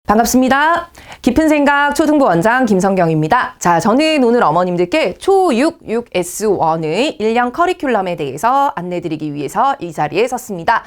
반갑습니다. 깊은 생각 초등부 원장 김성경입니다. 자, 저는 오늘 어머님들께 초6 6S1의 1년 커리큘럼에 대해서 안내드리기 위해서 이 자리에 섰습니다.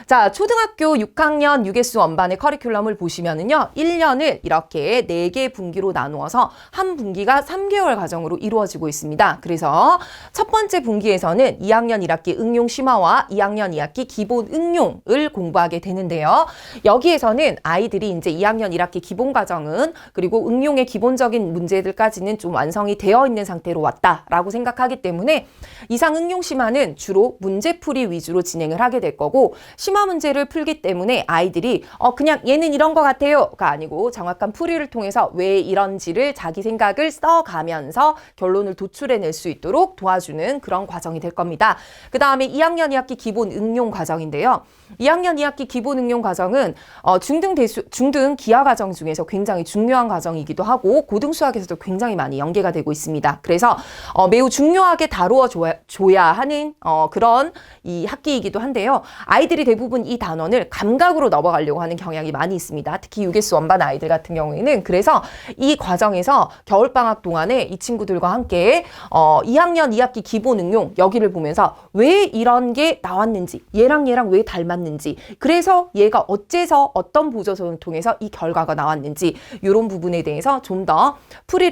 자, 초등학교 6학년 6S 원반의 커리큘럼을 보시면은요, 1년을 이렇게 4개 분기로 나누어서 한 분기가 3개월 과정으로 이루어지고 있습니다. 그래서 첫 번째 분기에서는 2학년 1학기 응용 심화와 2학년 2학기 기본 응용을 공부하게 되는데요. 여기에서는 아이들이 이제 2학년 1학기 기본 과정은 그리고 응용의 기본적인 문제들까지는 좀 완성이 되어 있는 상태로 왔다라고 생각하기 때문에 이상 응용 심화는 주로 문제풀이 위주로 진행을 하게 될 거고, 심화 문제를 풀기 때문에 아이들이 그냥 얘는 이런 것 같아요가 아니고 정확한 풀이를 통해서 왜 이런지를 자기 생각을 써가면서 결론을 도출해낼 수 있도록 도와주는 그런 과정이 될 겁니다. 그 다음에 2학년 2학기 기본 응용 과정인데요. 2학년 2학기 기본 응용 과정은 중등 기하 과정 중에서 굉장히 중요한 과정이기도 하고 고등 수학에서도 굉장히 많이 연계가 되고 있습니다. 그래서 매우 중요하게 다루어 줘야 하는 그런 이 학기이기도 한데요. 아이들이 대부분 이 단원을 감각으로 넘어가려고 하는 경향이 많이 있습니다. 특히 6S 원반 아이들 같은 경우에는. 그래서 이 과정에서 겨울방학 동안에 이 친구들과 함께 2학년 2학기 기본 응용 여기를 보면서 왜 이런 게 나왔는지, 얘랑 왜 닮았는지, 그래서 얘가 어째서 어떤 보조선을 통해서 이 결과가 나왔는지, 이런 부분에 대해서 좀 더 풀이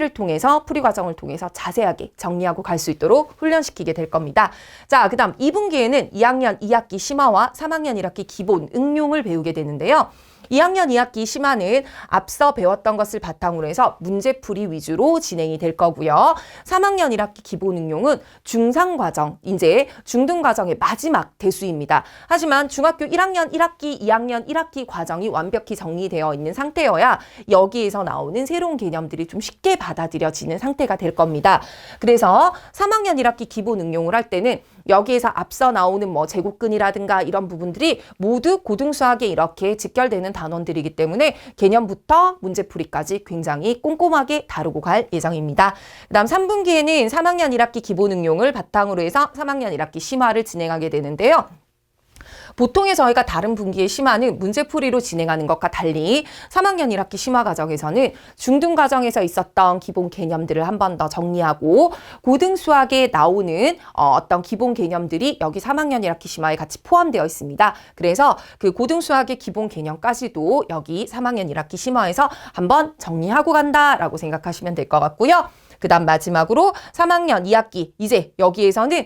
과정을 통해서 자세하게 정리하고 갈 수 있도록 훈련시키게 될 겁니다. 자, 그 다음 2분기에는 2학년 2학기 심화와 3학년 1학기 기본 응용을 배우게 되는데요. 2학년 2학기 심화는 앞서 배웠던 것을 바탕으로 해서 문제풀이 위주로 진행이 될 거고요. 3학년 1학기 기본 응용은 중상 과정, 이제 중등 과정의 마지막 대수입니다. 하지만 중학교 1학년 1학기, 2학년 1학기 과정이 완벽히 정리되어 있는 상태여야 여기에서 나오는 새로운 개념들이 좀 쉽게 받아들여지는 상태가 될 겁니다. 그래서 3학년 1학기 기본 응용을 할 때는 여기에서 앞서 나오는 제곱근이라든가 이런 부분들이 모두 고등수학에 이렇게 직결되는 단원들이기 때문에 개념부터 문제풀이까지 굉장히 꼼꼼하게 다루고 갈 예정입니다. 그 다음 3분기에는 3학년 1학기 기본 응용을 바탕으로 해서 3학년 1학기 심화를 진행하게 되는데요. 보통의 저희가 다른 분기의 심화는 문제풀이로 진행하는 것과 달리 3학년 1학기 심화 과정에서는 중등 과정에서 있었던 기본 개념들을 한 번 더 정리하고 고등 수학에 나오는 어떤 기본 개념들이 여기 3학년 1학기 심화에 같이 포함되어 있습니다. 그래서 그 고등 수학의 기본 개념까지도 여기 3학년 1학기 심화에서 한번 정리하고 간다라고 생각하시면 될 것 같고요. 그 다음 마지막으로 3학년 2학기, 이제 여기에서는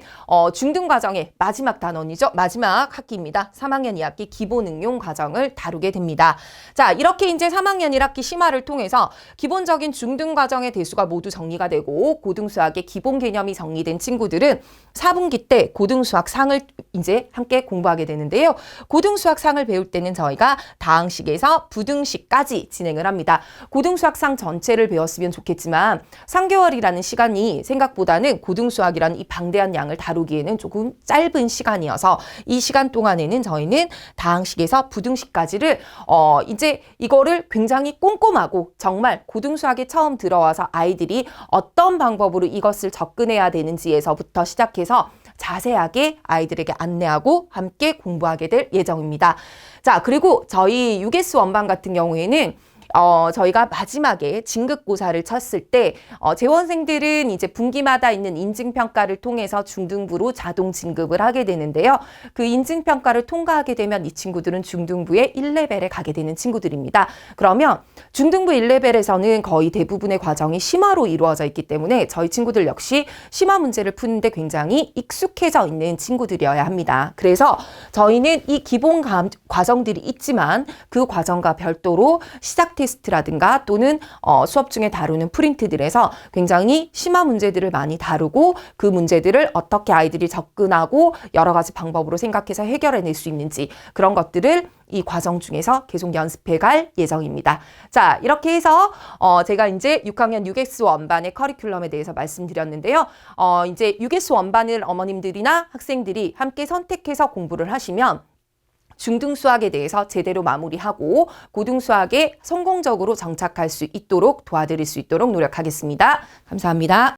중등 과정의 마지막 단원이죠. 마지막 학기입니다. 3학년 2학기 기본 응용 과정을 다루게 됩니다. 자, 이렇게 이제 3학년 1학기 심화를 통해서 기본적인 중등 과정의 대수가 모두 정리가 되고 고등 수학의 기본 개념이 정리된 친구들은 4분기 때 고등 수학 상을 이제 함께 공부하게 되는데요. 고등 수학 상을 배울 때는 저희가 다항식에서 부등식까지 진행을 합니다. 고등 수학 상 전체를 배웠으면 좋겠지만 3개월이라는 시간이 생각보다는 고등수학이라는 이 방대한 양을 다루기에는 조금 짧은 시간이어서 이 시간 동안에는 저희는 다항식에서 부등식까지를 이제 이거를 굉장히 꼼꼼하고 정말 고등수학에 처음 들어와서 아이들이 어떤 방법으로 이것을 접근해야 되는지에서부터 시작해서 자세하게 아이들에게 안내하고 함께 공부하게 될 예정입니다. 자, 그리고 저희 6S 원반 같은 경우에는 저희가 마지막에 진급고사를 쳤을 때 재원생들은 이제 분기마다 있는 인증평가를 통해서 중등부로 자동 진급을 하게 되는데요. 그 인증평가를 통과하게 되면 이 친구들은 중등부의 1레벨에 가게 되는 친구들입니다. 그러면 중등부 1레벨에서는 거의 대부분의 과정이 심화로 이루어져 있기 때문에 저희 친구들 역시 심화 문제를 푸는데 굉장히 익숙해져 있는 친구들이어야 합니다. 그래서 저희는 이 기본 과정들이 있지만 그 과정과 별도로 시작 테스트라든가 또는 수업 중에 다루는 프린트들에서 굉장히 심화 문제들을 많이 다루고 그 문제들을 어떻게 아이들이 접근하고 여러 가지 방법으로 생각해서 해결해낼 수 있는지 그런 것들을 이 과정 중에서 계속 연습해 갈 예정입니다. 자, 이렇게 해서 제가 이제 6학년 6S 원반의 커리큘럼에 대해서 말씀드렸는데요. 이제 6S 원반을 어머님들이나 학생들이 함께 선택해서 공부를 하시면 중등 수학에 대해서 제대로 마무리하고 고등 수학에 성공적으로 정착할 수 있도록 도와드릴 수 있도록 노력하겠습니다. 감사합니다.